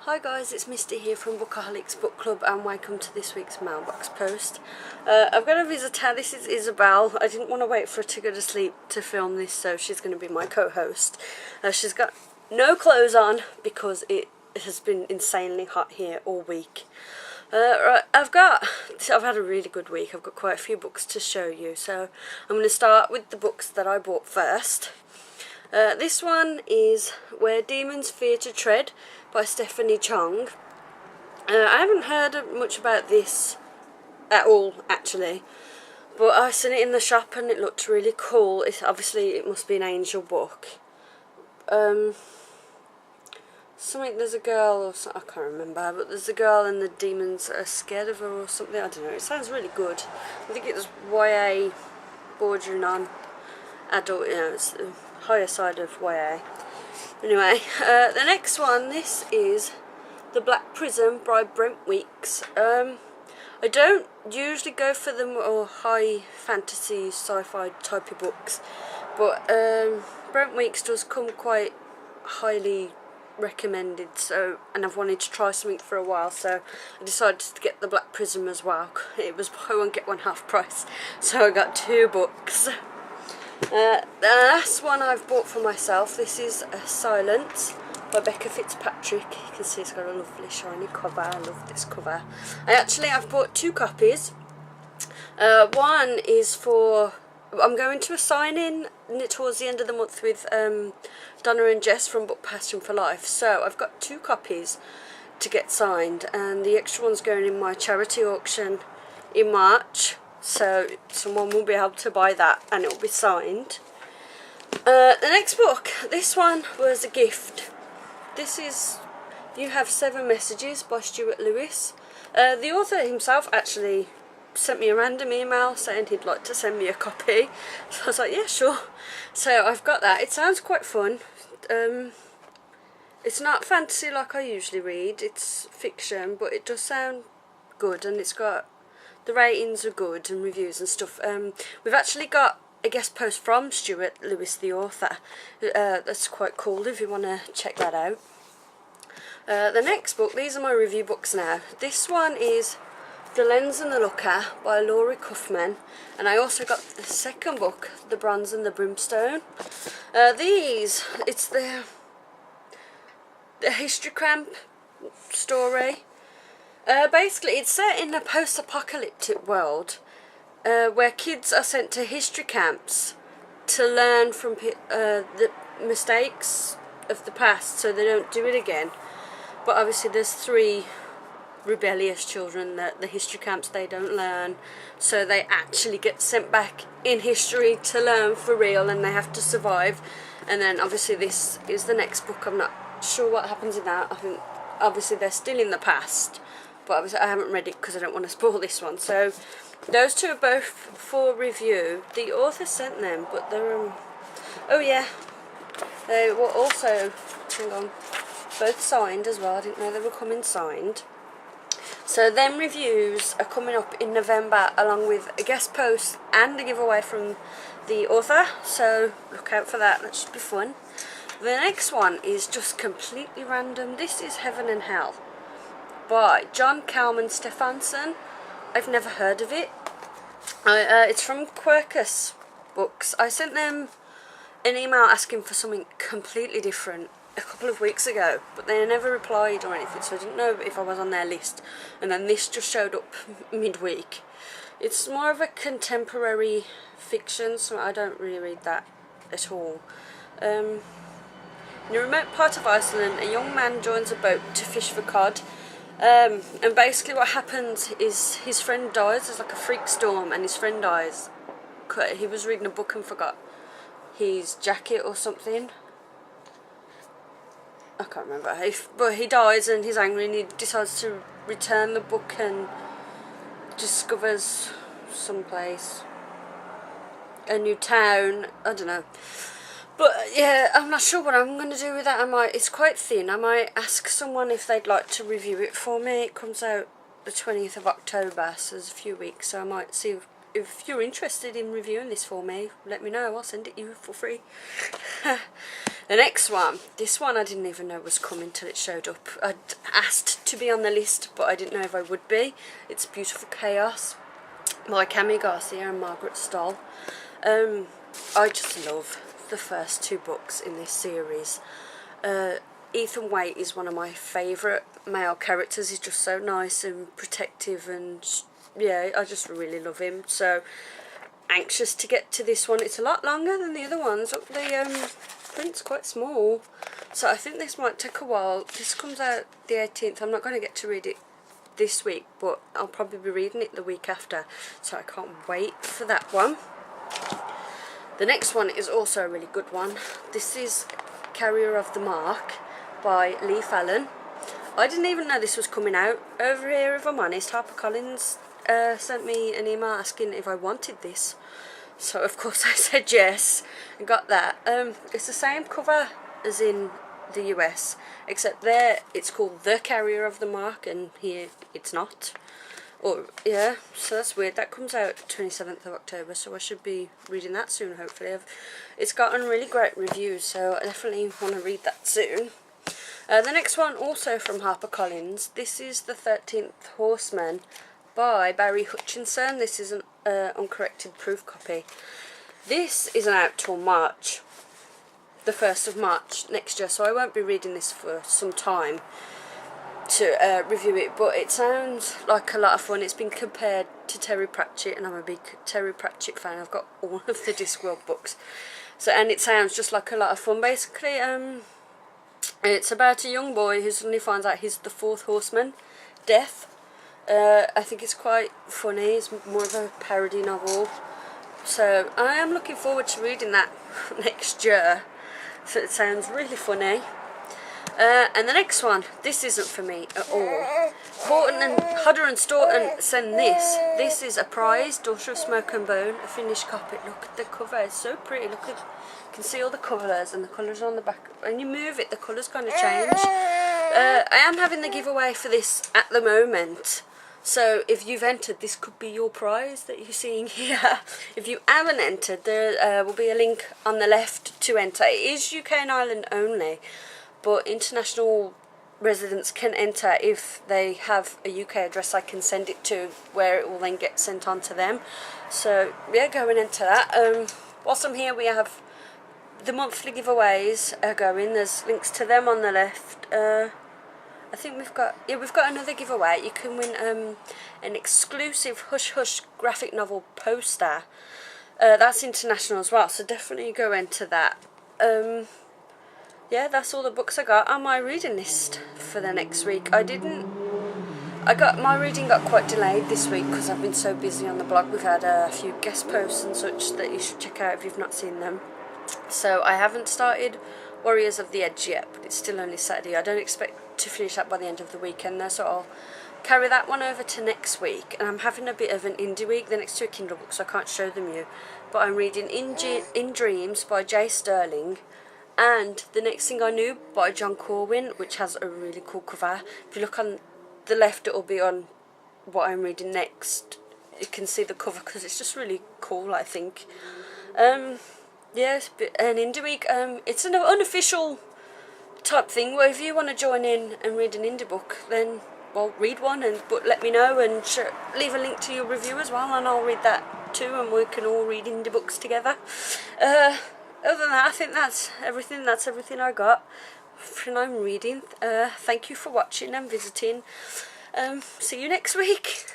Hi guys, it's Misty here from Bookaholics Book Club and welcome to this week's mailbox post. I've got a visitor. This is Isabel. I didn't want to wait for her to go to sleep to film this, so she's going to be my co-host. She's got no clothes on because it has been insanely hot here all week. Right, I've had a really good week. I've got quite a few books to show you, so I'm going to start with the books that I bought first. This one is Where Demons Fear to Tread by Stephanie Chong. I haven't heard much about this at all, actually, but I seen it in the shop and it looked really cool. Obviously it must be an angel book. There's a girl or something, I can't remember, but there's a girl and the demons are scared of her or something, I don't know. It sounds really good. I think it was YA bordering on adult, you know, it's the higher side of YA. Anyway, the next one, this is The Black Prism by Brent Weeks. I don't usually go for the more high fantasy sci-fi type of books, but Brent Weeks does come quite highly recommended, so, and I've wanted to try something for a while, so I decided to get The Black Prism as well. It was buy one get one half price, so I got two books. The last one I've bought for myself, this is Silence by Becca Fitzpatrick. You can see it's got a lovely shiny cover. I love this cover. I've bought two copies. One is for, I'm going to a sign-in towards the end of the month with Donna and Jess from Book Passion for Life, so I've got two copies to get signed, and the extra one's going in my charity auction in March. So someone will be able to buy that and it will be signed. The next book, this one was a gift. This is You Have 7 Messages by Stuart Lewis. The author himself actually sent me a random email saying he'd like to send me a copy. So I was like, yeah, sure. So I've got that. It sounds quite fun. It's not fantasy like I usually read. It's fiction, but it does sound good, and it's got, the ratings are good and reviews and stuff. We've actually got a guest post from Stuart Lewis, the author. That's quite cool if you want to check that out. The next book, these are my review books now. This one is The Lens and the Looker by Laurie Kaufman, and I also got the second book, The Bronze and the Brimstone. It's the history cramp story. Basically, it's set in a post-apocalyptic world where kids are sent to history camps to learn from the mistakes of the past so they don't do it again. But obviously there's 3 rebellious children that the history camps, they don't learn, so they actually get sent back in history to learn for real, and they have to survive. And then obviously this is the next book. I'm not sure what happens in that. I think obviously they're still in the past, but obviously I haven't read it because I don't want to spoil this one. So those two are both for review. The author sent them, but they're oh yeah, they were also, hang on, both signed as well. I didn't know they were coming signed. So them reviews are coming up in November, along with a guest post and a giveaway from the author, so look out for that. That should be fun. The next one is just completely random. This is Heaven and Hell by John Kalman Stefansson. I've never heard of it. It's from Quercus Books. I sent them an email asking for something completely different a couple of weeks ago, but they never replied or anything, so I didn't know if I was on their list, and then this just showed up midweek. It's more of a contemporary fiction, so I don't really read that at all. In a remote part of Iceland, a young man joins a boat to fish for cod, and basically what happens is his friend dies. There's like a freak storm and his friend dies. He was reading a book and forgot his jacket or something. I can't remember, but he dies and he's angry and he decides to return the book and discovers someplace, a new town, I don't know. But yeah, I'm not sure what I'm going to do with that. It's quite thin. I might ask someone if they'd like to review it for me. It comes out the 20th of October, so there's a few weeks, so I might see if you're interested in reviewing this for me, let me know. I'll send it you for free. The next one, this one I didn't even know was coming till it showed up. I'd asked to be on the list, but I didn't know if I would be. It's Beautiful Chaos by Cami Garcia and Margaret Stoll. I just love the first 2 books in this series. Ethan Waite is one of my favourite male characters. He's just so nice and protective, and yeah, I just really love him. So anxious to get to this one. It's a lot longer than the other ones. The print's quite small, so I think this might take a while. This comes out the 18th. I'm not going to get to read it this week, but I'll probably be reading it the week after, so I can't wait for that one. The next one is also a really good one. This is Carrier of the Mark by Lee Fallon. I didn't even know this was coming out over here, if I'm honest. HarperCollins sent me an email asking if I wanted this, so of course I said yes and got that. It's the same cover as in the US, except there it's called The Carrier of the Mark and here it's not. Or yeah, so that's weird. That comes out 27th of October, so I should be reading that soon, hopefully. It's gotten really great reviews, so I definitely want to read that soon. The next one, also from HarperCollins, this is The 13th Horseman by Barry Hutchinson. This is an uncorrected proof copy. This isn't out till March, the 1st of March next year, so I won't be reading this for some time to review it, but it sounds like a lot of fun. It's been compared to Terry Pratchett, and I'm a big Terry Pratchett fan. I've got all of the Discworld books, so, and it sounds just like a lot of fun. Basically, it's about a young boy who suddenly finds out he's the 4th horseman, Death. I think it's quite funny. It's more of a parody novel, so I am looking forward to reading that next year. So it sounds really funny. And the next one, this isn't for me at all. Hodder and Staunton send this. This is A Prize, Daughter of Smoke and Bone, a finished copy. Look at the cover, it's so pretty. Look at, you can see all the colours and the colours on the back. When you move it, the colours kind of change. I am having the giveaway for this at the moment. So if you've entered, this could be your prize that you're seeing here. If you haven't entered, there will be a link on the left to enter. It is UK and Ireland only, but international residents can enter if they have a UK address I can send it to, where it will then get sent on to them. So yeah, go and enter that. Whilst I'm here, we have the monthly giveaways are going. There's links to them on the left. I think we've got another giveaway. You can win an exclusive Hush Hush graphic novel poster. That's international as well, so definitely go into that. Yeah, that's all the books I got on my reading list for the next week. My reading got quite delayed this week because I've been so busy on the blog. We've had a few guest posts and such that you should check out if you've not seen them. So I haven't started Warriors of the Edge yet, but it's still only Saturday. I don't expect to finish that by the end of the weekend though, so I'll carry that one over to next week. And I'm having a bit of an indie week. The next 2 are Kindle books, so I can't show them you. But I'm reading In Dreams by Jay Sterling, and The Next Thing I Knew by John Corwin, which has a really cool cover. If you look on the left, it will be on what I'm reading next. You can see the cover because it's just really cool, I think. Yeah, it's an indie week. It's an unofficial type thing where if you want to join in and read an indie book, then well, read one, but let me know and leave a link to your review as well, and I'll read that too, and we can all read indie books together. Other than that, I think that's everything. That's everything I got from I'm reading. Thank you for watching and visiting. See you next week.